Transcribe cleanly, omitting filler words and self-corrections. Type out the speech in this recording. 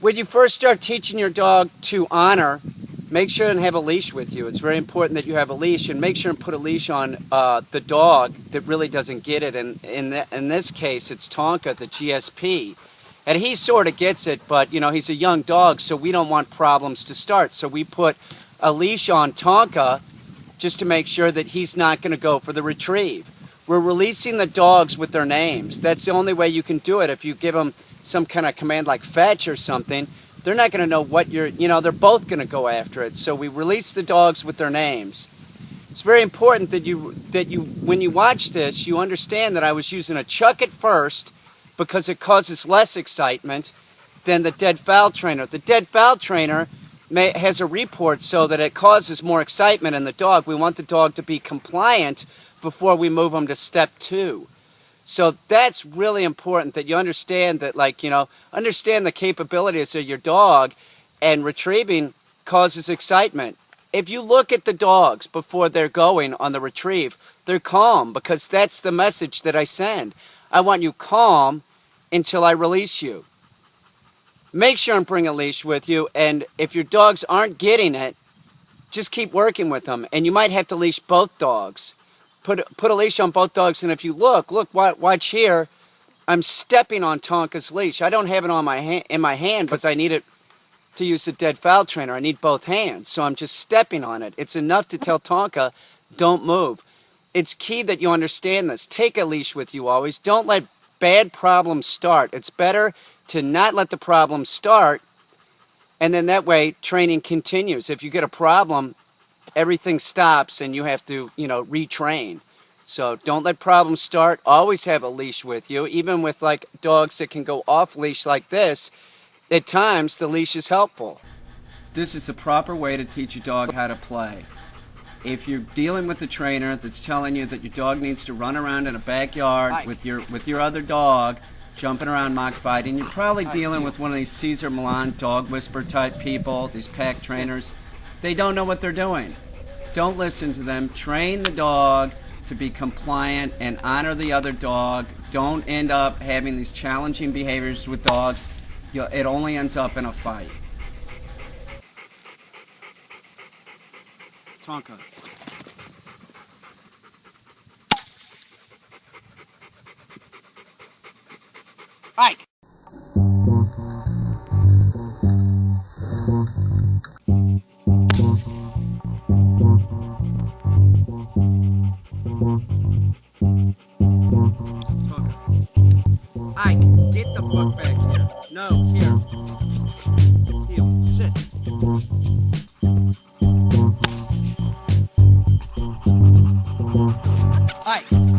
When you first start teaching your dog to honor, make sure and have a leash with you. It's very important that you have a leash, and make sure and put a leash on the dog that really doesn't get it. And in this case, it's Tonka, the GSP. And he sort of gets it, but, you know, he's a young dog, so we don't want problems to start. So we put a leash on Tonka just to make sure that he's not going to go for the retrieve. We're releasing the dogs with their names. That's the only way you can do it. If you give them some kind of command like fetch or something, they're not going to know what they're both going to go after it. So we release the dogs with their names. It's very important that you, when you watch this, you understand that I was using a chuck at first because it causes less excitement than the dead fowl trainer. The dead fowl trainer has a report so that it causes more excitement in the dog. We want the dog to be compliant before we move them to step 2. So that's really important, that you understand that, understand the capabilities of your dog, and retrieving causes excitement. If you look at the dogs before they're going on the retrieve, they're calm, because that's the message that I send. I want you calm until I release you. Make sure and bring a leash with you, and if your dogs aren't getting it, just keep working with them, and you might have to leash both dogs. Put a leash on both dogs, and if you look, watch here. I'm stepping on Tonka's leash. I don't have it on in my hand because I need it to use the dead fowl trainer. I need both hands, so I'm just stepping on it. It's enough to tell Tonka, don't move. It's key that you understand this. Take a leash with you always. Don't let bad problems start. It's better to not let the problem start, and then that way training continues. If you get a problem, everything stops and you have to, retrain. So don't let problems start. Always have a leash with you. Even with dogs that can go off leash like this, at times the leash is helpful. This is the proper way to teach your dog how to play. If you're dealing with a trainer that's telling you that your dog needs to run around in a backyard with your other dog, jumping around mock fighting, you're probably dealing with one of these Cesar Millan dog whisper type people, these pack trainers. They don't know what they're doing. Don't listen to them. Train the dog to be compliant and honor the other dog. Don't end up having these challenging behaviors with dogs. It only ends up in a fight. Tonka. Ike. Ike, get the fuck back here. No, here. Heel, sit. Ike.